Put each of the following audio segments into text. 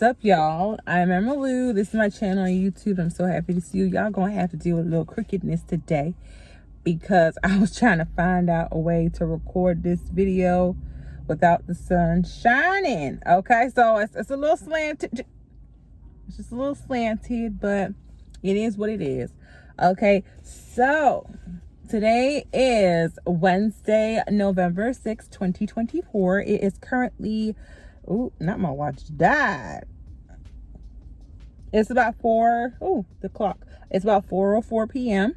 What's up, y'all? I'm Emerald Louu. This is my channel on YouTube. I'm so happy to see you. Y'all gonna have to deal with a little crookedness today because I was trying to find out a way to record this video without the sun shining. Okay, so it's a little slanted. It's just a little slanted, but it is what it is. Okay, so today is Wednesday, November 6th, 2024. It is currently, oh, not my watch died. It's about the clock. It's about 4:04 p.m.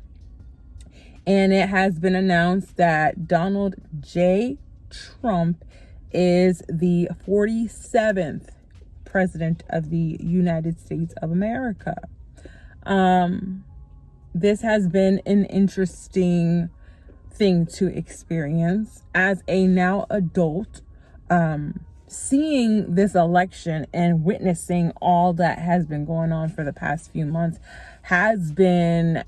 And it has been announced that Donald J. Trump is the 47th president of the United States of America. This has been an interesting thing to experience as a now adult. Seeing this election and witnessing all that has been going on for the past few months has been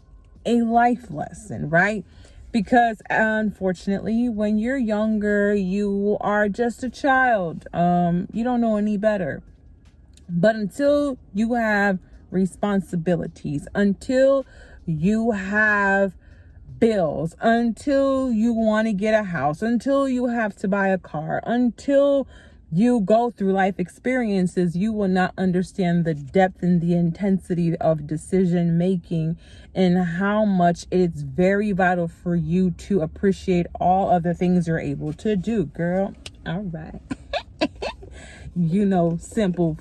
a life lesson, right? Because unfortunately, when you're younger, you are just a child. You don't know any better. But until you have responsibilities, until you have bills, until you want to get a house, until you have to buy a car, until you go through life experiences, you will not understand the depth and the intensity of decision making and how much it's very vital for you to appreciate all of the things you're able to do, girl. All right. You know, simple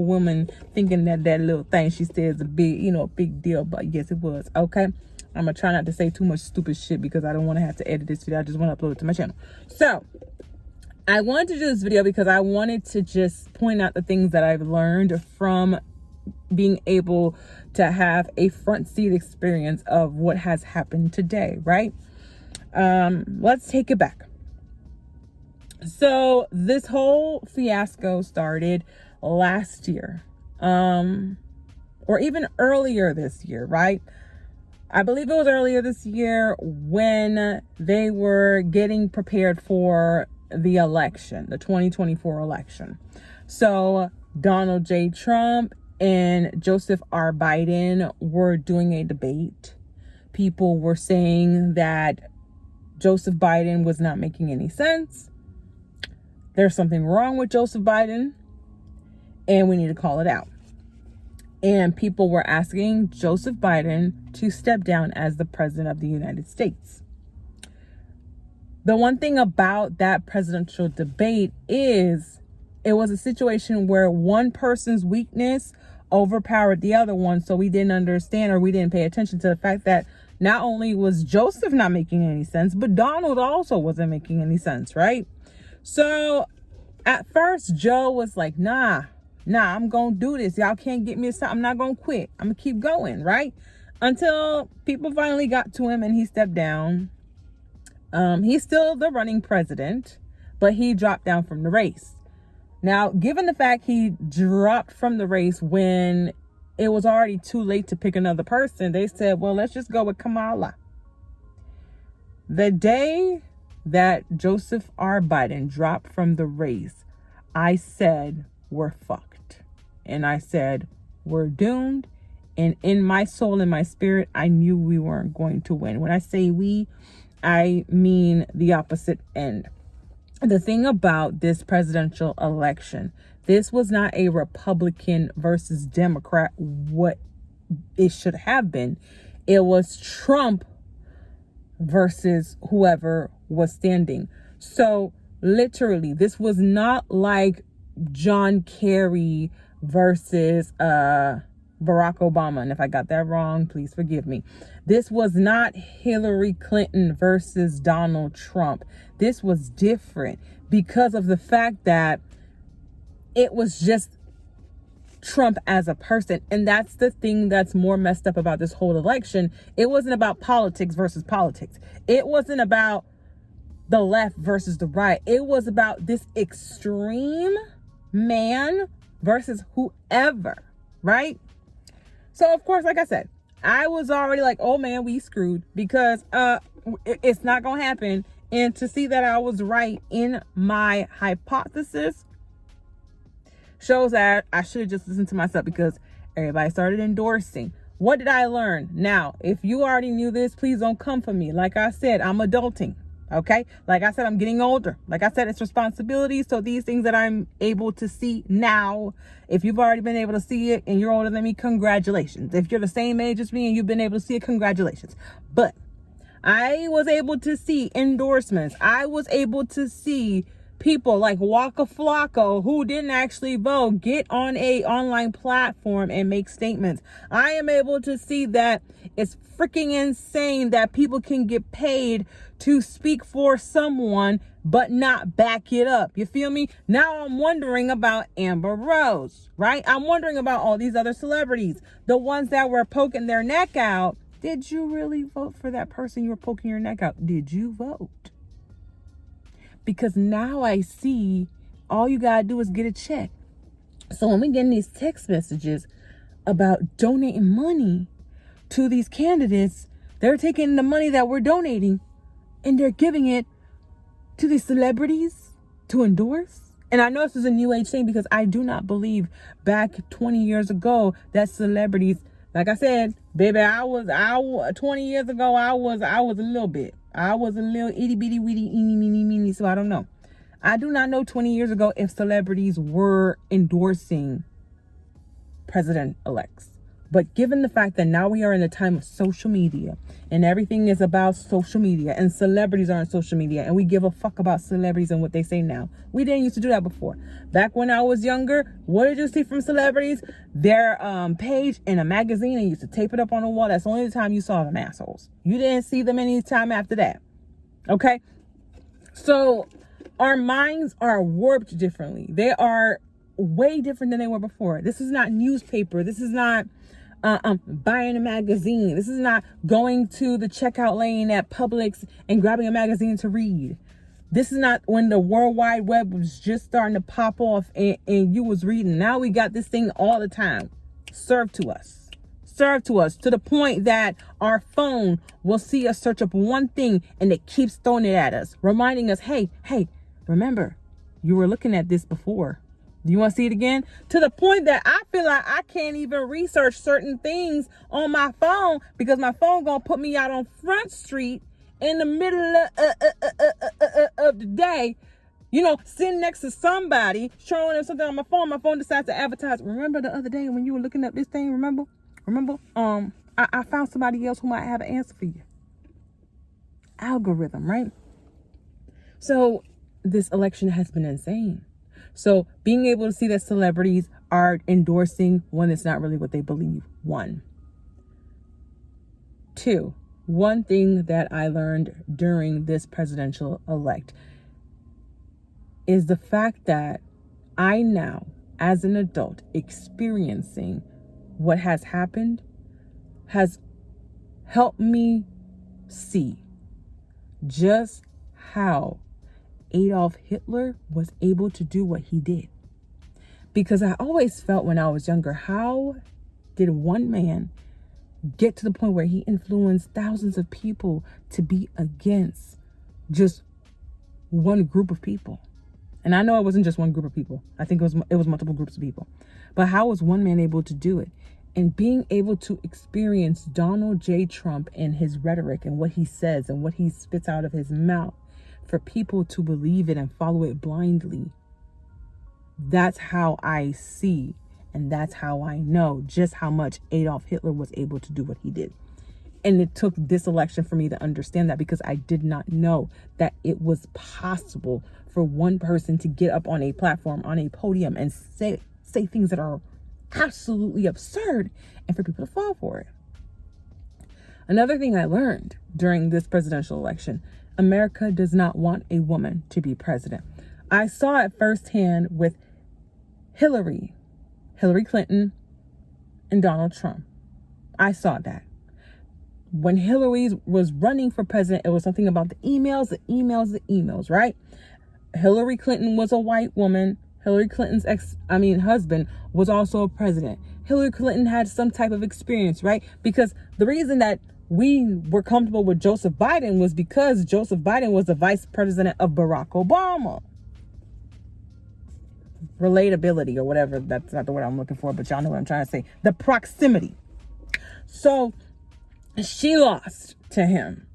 woman thinking that little thing she said is a big deal, but yes, it was. Okay. I'm gonna try not to say too much stupid shit because I don't want to have to edit this video. I just want to upload it to my channel. So I wanted to do this video because I wanted to just point out the things that I've learned from being able to have a front seat experience of what has happened today, right? Let's take it back. So this whole fiasco started last year, or even earlier this year, right? I believe it was earlier this year when they were getting prepared for the election, the 2024 election. So Donald J. Trump and Joseph R. Biden were doing a debate. People were saying that Joseph Biden was not making any sense. There's something wrong with Joseph Biden, and we need to call it out. And people were asking Joseph Biden to step down as the president of the United States. The one thing about that presidential debate is it was a situation where one person's weakness overpowered the other one. So we didn't understand, or we didn't pay attention to the fact that not only was Joseph not making any sense, but Donald also wasn't making any sense, right? So at first, Joe was like, nah, I'm going to do this. Y'all can't get me a I'm not going to quit. I'm going to keep going, right? Until people finally got to him and he stepped down. He's still the running president, but he dropped down from the race. Now, given the fact he dropped from the race when it was already too late to pick another person, they said, well, let's just go with Kamala. The day that Joseph R. Biden dropped from the race, I said, we're fucked. And I said, we're doomed. And in my soul and my spirit, I knew we weren't going to win. When I say we, I mean the opposite end. The thing about this presidential election, this was not a Republican versus Democrat, what it should have been. It was Trump versus whoever was standing. So literally, this was not like John Kerry versus Barack Obama. And if I got that wrong, please forgive me. This was not Hillary Clinton versus Donald Trump. This was different because of the fact that it was just Trump as a person. And that's the thing that's more messed up about this whole election. It wasn't about politics versus politics. It wasn't about the left versus the right. It was about this extreme man versus whoever, right? So, of course, like I said, I was already like, oh, man, we screwed because it's not going to happen. And to see that I was right in my hypothesis shows that I should have just listened to myself, because everybody started endorsing. What did I learn? Now, if you already knew this, please don't come for me. Like I said, I'm adulting. Okay. Like I said, I'm getting older. Like I said, it's responsibility. So these things that I'm able to see now, if you've already been able to see it and you're older than me, congratulations. If you're the same age as me and you've been able to see it, congratulations. But I was able to see endorsements. I was able to see people like Waka Flocka, who didn't actually vote, get on a online platform and make statements. I am able to see that it's freaking insane that people can get paid to speak for someone but not back it up. You feel me? Now I'm wondering about Amber Rose, right? I'm wondering about all these other celebrities, the ones that were poking their neck out. Did you really vote for that person you were poking your neck out? Did you vote? Because now I see all you gotta do is get a check. So when we get these text messages about donating money to these candidates, they're taking the money that we're donating and they're giving it to these celebrities to endorse. And I know this is a new age thing, because I do not believe back 20 years ago that celebrities, like I said, baby, I was 20 years ago, I was a little bit. I was a little itty bitty witty eeny meeny meeny, so I don't know. I do not know 20 years ago if celebrities were endorsing president-elects. But given the fact that now we are in a time of social media and everything is about social media and celebrities are on social media and we give a fuck about celebrities and what they say now. We didn't used to do that before. Back when I was younger, what did you see from celebrities? Their page in a magazine, and you used to tape it up on the wall. That's the only time you saw them assholes. You didn't see them any time after that. Okay? So our minds are warped differently. They are way different than they were before. This is not newspaper. This is not buying a magazine. This is not going to the checkout lane at Publix and grabbing a magazine to read. This is not when the World Wide Web was just starting to pop off and you was reading. Now we got this thing all the time. Served to us to the point that our phone will see us search up one thing and it keeps throwing it at us, reminding us, hey, remember, you were looking at this before. Do you want to see it again? To the point that I feel like I can't even research certain things on my phone, because my phone gonna put me out on Front Street in the middle of the day, sitting next to somebody, showing them something on my phone. My phone decides to advertise. Remember the other day when you were looking up this thing? Remember? I found somebody else who might have an answer for you. Algorithm, right? So this election has been insane. So being able to see that celebrities are endorsing when it's not really what they believe. 1. 2, one thing that I learned during this presidential elect is the fact that I now, as an adult, experiencing what has happened, has helped me see just how Adolf Hitler was able to do what he did. Because I always felt when I was younger, how did one man get to the point where he influenced thousands of people to be against just one group of people? And I know it wasn't just one group of people. I think it was multiple groups of people. But how was one man able to do it? And being able to experience Donald J. Trump and his rhetoric and what he says and what he spits out of his mouth, for people to believe it and follow it blindly. That's how I see, and that's how I know just how much Adolf Hitler was able to do what he did. And it took this election for me to understand that, because I did not know that it was possible for one person to get up on a platform, on a podium, and say things that are absolutely absurd, and for people to fall for it. Another thing I learned during this presidential election: America does not want a woman to be president. I saw it firsthand with Hillary Clinton, and Donald Trump. I saw that. When Hillary was running for president, it was something about the emails, right? Hillary Clinton was a white woman. Hillary Clinton's husband was also a president. Hillary Clinton had some type of experience, right? Because the reason that we were comfortable with Joseph Biden was because Joseph Biden was the vice president of Barack Obama. relatability or whatever. That's not the word I'm looking for, but y'all know what I'm trying to say. The proximity. So she lost to him.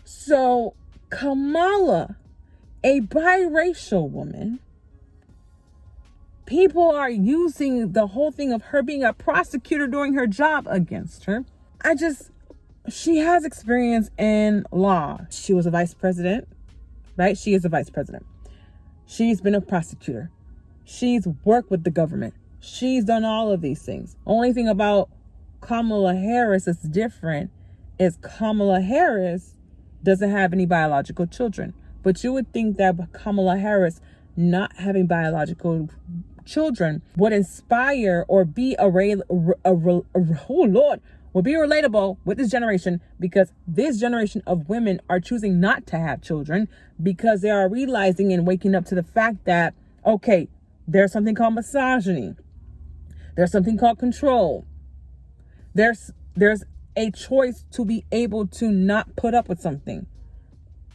So Kamala, a biracial woman, people are using the whole thing of her being a prosecutor doing her job against her. She has experience in law. She was a vice president, right? She is a vice president. She's been a prosecutor. She's worked with the government. She's done all of these things. Only thing about Kamala Harris that's different is Kamala Harris doesn't have any biological children. But you would think that Kamala Harris not having biological children would inspire or be would be relatable with this generation, because this generation of women are choosing not to have children because they are realizing and waking up to the fact that, okay, there's something called misogyny. There's something called control. There's a choice to be able to not put up with something.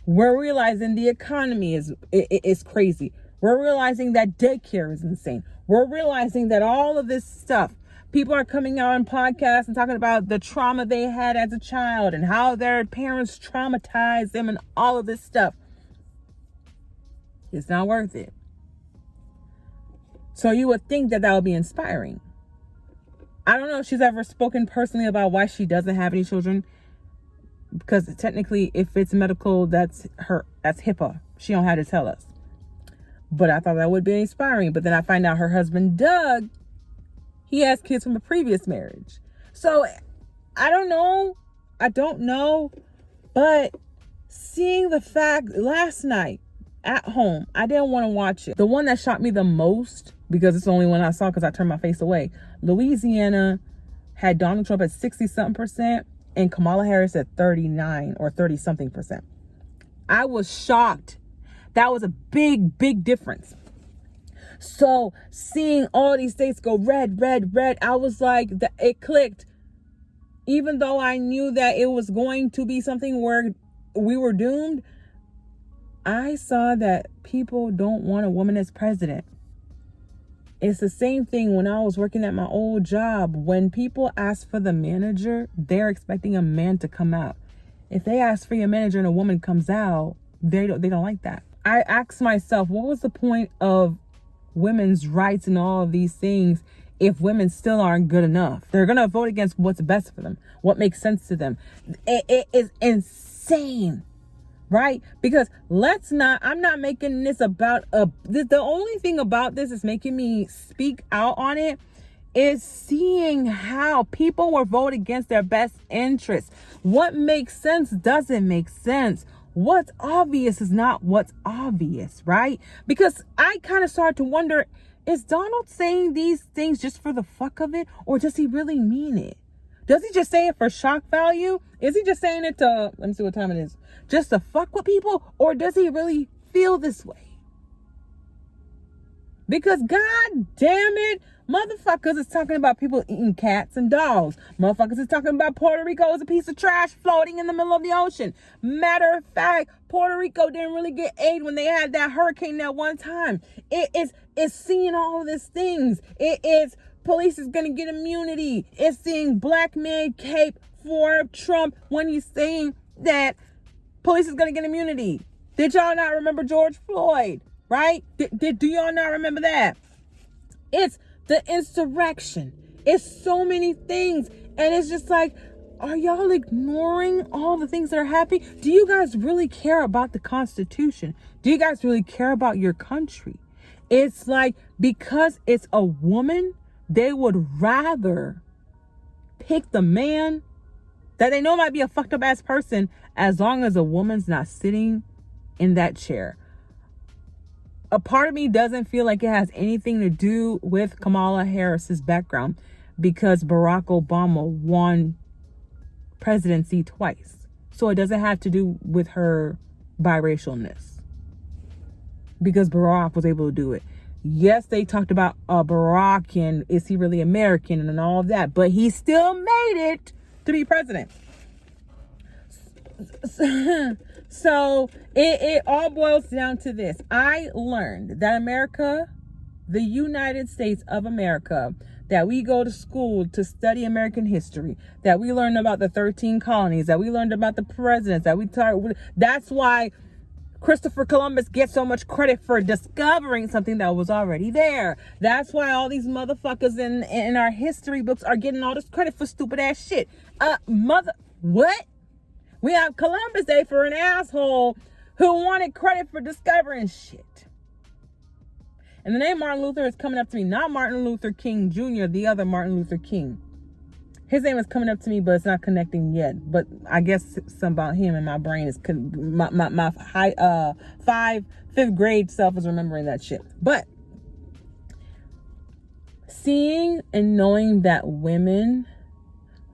We're realizing the economy is crazy. We're realizing that daycare is insane. We're realizing that all of this stuff, people are coming out on podcasts and talking about the trauma they had as a child and how their parents traumatized them and all of this stuff. It's not worth it. So you would think that would be inspiring. I don't know if she's ever spoken personally about why she doesn't have any children, because technically if it's medical, that's HIPAA. She don't have to tell us. But I thought that would be inspiring. But then I find out her husband, Doug, he has kids from a previous marriage. So I don't know. But seeing the fact last night at home, I didn't want to watch it. The one that shocked me the most, because it's the only one I saw because I turned my face away. Louisiana had Donald Trump at 60-something% and Kamala Harris at 39 or 30-something%. I was shocked. That was a big, big difference. So seeing all these states go red, I was like, it clicked. Even though I knew that it was going to be something where we were doomed, I saw that people don't want a woman as president. It's the same thing when I was working at my old job. When people ask for the manager, they're expecting a man to come out. If they ask for your manager and a woman comes out, they don't like that. I asked myself, what was the point of women's rights and all of these things if women still aren't good enough? They're going to vote against what's best for them, what makes sense to them. It is insane, right? Because I'm not making this about the only thing about this is making me speak out on it is seeing how people will vote against their best interests. What makes sense doesn't make sense. What's obvious is not what's obvious, right? Because I kind of started to wonder, is Donald saying these things just for the fuck of it? Or does he really mean it? Does he just say it for shock value? Is he just saying it to, let me see what time it is, just to fuck with people? Or does he really feel this way? Because god damn it, motherfuckers is talking about people eating cats and dogs. Motherfuckers is talking about Puerto Rico as a piece of trash floating in the middle of the ocean. Matter of fact, Puerto Rico didn't really get aid when they had that hurricane that one time. It's seeing all of these things. It is police is going to get immunity. It's seeing black man cape for Trump when he's saying that police is going to get immunity. Did y'all not remember George Floyd? Right? Do y'all not remember that? It's the insurrection. It's so many things. And it's just like, are y'all ignoring all the things that are happening? Do you guys really care about the Constitution? Do you guys really care about your country? It's like, because it's a woman, they would rather pick the man that they know might be a fucked up ass person, as long as a woman's not sitting in that chair. A part of me doesn't feel like it has anything to do with Kamala Harris's background, because Barack Obama won presidency twice. So it doesn't have to do with her biracialness, because Barack was able to do it. Yes, they talked about Barack and is he really American and all of that, but he still made it to be president. So it all boils down to this. I learned that America, the United States of America, that we go to school to study American history, that we learn about the 13 colonies, that we learned about the presidents, that's why Christopher Columbus gets so much credit for discovering something that was already there. That's why all these motherfuckers in our history books are getting all this credit for stupid ass shit. What? We have Columbus Day for an asshole who wanted credit for discovering shit. And the name Martin Luther is coming up to me. Not Martin Luther King Jr., the other Martin Luther King. His name is coming up to me, but it's not connecting yet. But I guess something about him in my brain is my fifth grade self is remembering that shit. But seeing and knowing that women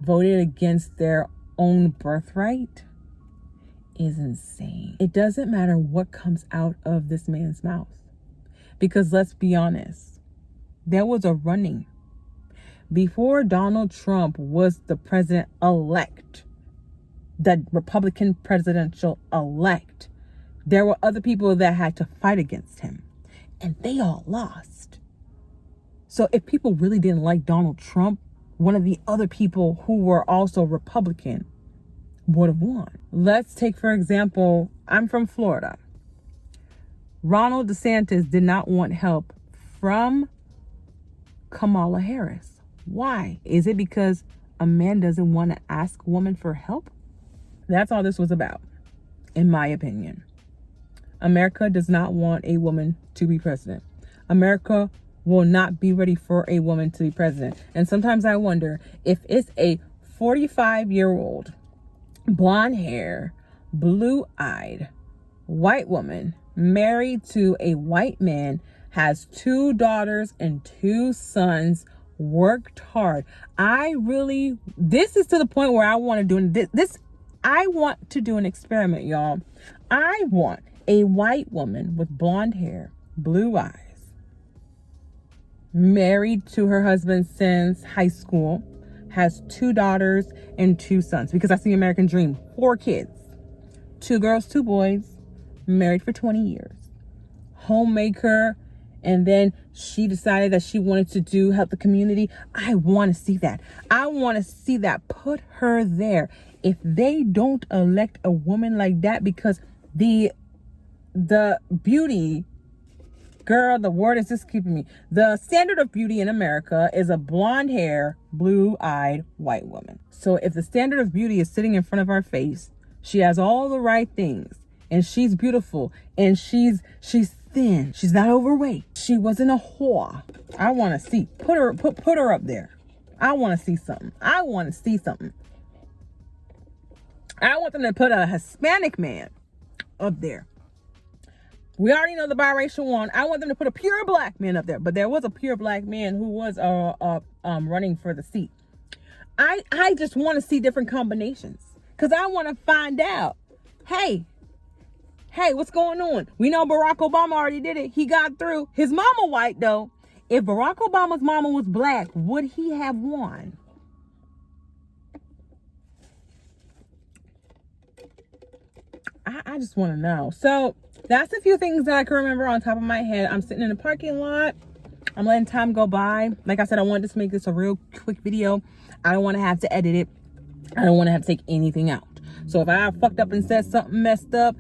voted against their own birthright is insane. It doesn't matter what comes out of this man's mouth. Because let's be honest, there was a running. Before Donald Trump was the president-elect, the Republican presidential elect, there were other people that had to fight against him. And they all lost. So if people really didn't like Donald Trump, one of the other people who were also Republican would have won. Let's take, for example, I'm from Florida. Ron DeSantis did not want help from Kamala Harris. Why? Is it because a man doesn't want to ask a woman for help? That's all this was about, in my opinion. America does not want a woman to be president. America will not be ready for a woman to be president. And sometimes I wonder if it's a 45-year-old, blonde hair, blue-eyed, white woman married to a white man, has 2 daughters and 2 sons, worked hard. This is to the point where I want to do this. I want to do an experiment, y'all. I want a white woman with blonde hair, blue eyes, married to her husband since high school, has 2 daughters and 2 sons, because that's the American dream. 4 kids, 2 girls, 2 boys, married for 20 years, homemaker, and then she decided that she wanted to help the community. I want to see that. I want to see that. Put her there. If they don't elect a woman like that, because the beauty, girl, the word is just keeping me. The standard of beauty in America is a blonde hair, blue-eyed white woman. So if the standard of beauty is sitting in front of our face, she has all the right things, and she's beautiful, and she's thin, she's not overweight, she wasn't a whore. I want to see. Put her up there. I want to see something. I want them to put a Hispanic man up there. We already know the biracial one. I want them to put a pure black man up there. But there was a pure black man who was running for the seat. I just want to see different combinations, because I want to find out, hey, what's going on? We know Barack Obama already did it. He got through. His mama white, though. If Barack Obama's mama was black, would he have won? I just want to know. So that's a few things that I can remember on top of my head. I'm sitting in the parking lot. I'm letting time go by. Like I said, I wanted to make this a real quick video. I don't want to have to edit it. I don't want to have to take anything out. So if I fucked up and said something messed up,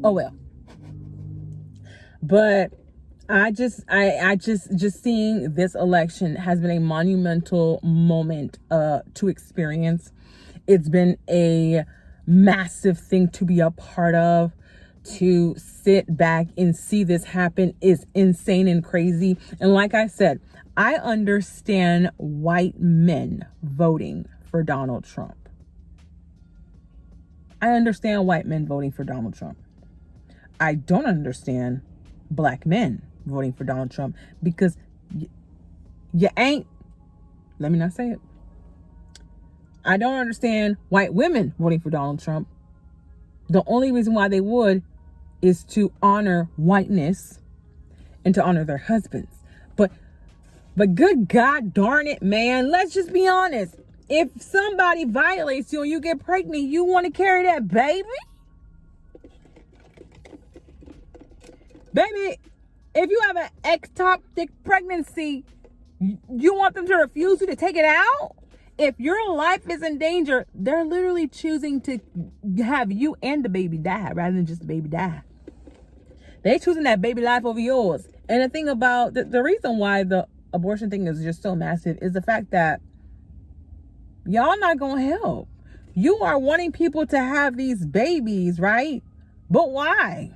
oh well. But I just seeing this election has been a monumental moment to experience. It's been a massive thing to be a part of. To sit back and see this happen is insane and crazy. And like I said, I understand white men voting for Donald Trump. I understand white men voting for Donald Trump. I don't understand black men voting for Donald Trump, because you ain't, let me not say it. I don't understand white women voting for Donald Trump. The only reason why they would is to honor whiteness and to honor their husbands. But good God darn it, man, let's just be honest. If somebody violates you and you get pregnant, you want to carry that baby? Baby, If you have an ectopic pregnancy, you want them to refuse you to take it out? If your life is in danger, they're literally choosing to have you and the baby die rather than just the baby die. They choosing that baby life over yours. And the thing about the reason why the abortion thing is just so massive is the fact that y'all not gonna help. You are wanting people to have these babies, right? But why?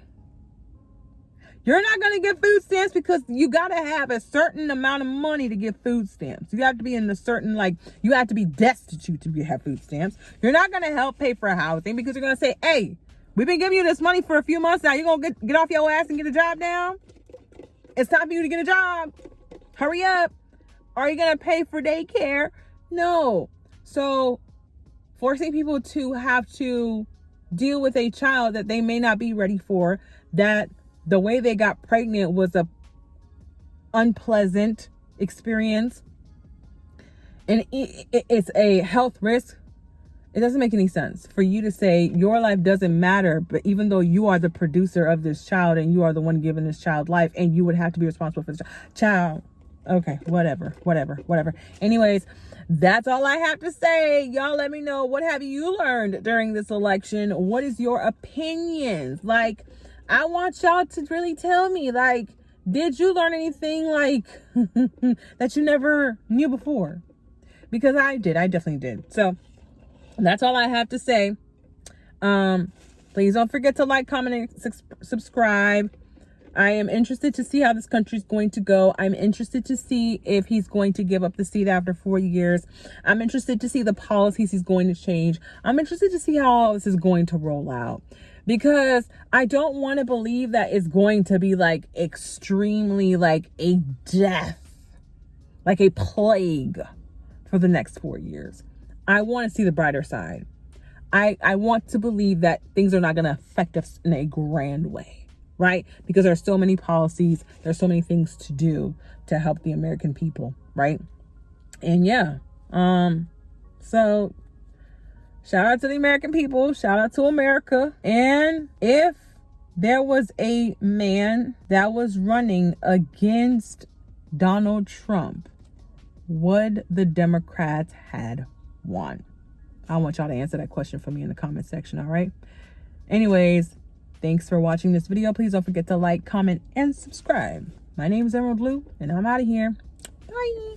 You're not going to get food stamps because you got to have a certain amount of money to get food stamps. You have to be in a certain, like, you have to be destitute to have food stamps. You're not going to help pay for housing because you're going to say, hey, we've been giving you this money for a few months now. You're going to get off your ass and get a job now? It's time for you to get a job. Hurry up. Are you going to pay for daycare? No. So forcing people to have to deal with a child that they may not be ready for, that the way they got pregnant was a unpleasant experience, and it's a health risk. It doesn't make any sense for you to say your life doesn't matter, but even though you are the producer of this child and you are the one giving this child life, and you would have to be responsible for this child. Okay, whatever. Anyways, that's all I have to say. Y'all let me know, what have you learned during this election? What is your opinions? Like, I want y'all to really tell me, like, did you learn anything, like, that you never knew before? Because I did. I definitely did. So that's all I have to say. Please don't forget to like, comment, and subscribe. I am interested to see how this country's going to go. I'm interested to see if he's going to give up the seat after 4 years. I'm interested to see the policies he's going to change. I'm interested to see how all this is going to roll out, because I don't want to believe that it's going to be like extremely like a death, like a plague for the next 4 years. I want to see the brighter side. I want to believe that things are not going to affect us in a grand way. Right? Because there are so many policies, there's so many things to do to help the American people, right? And yeah, so shout out to the American people, shout out to America. And if there was a man that was running against Donald Trump, would the Democrats had won? I want y'all to answer that question for me in the comment section, all right? Anyways, thanks for watching this video. Please don't forget to like, comment, and subscribe. My name is Emerald Louu, and I'm out of here. Bye.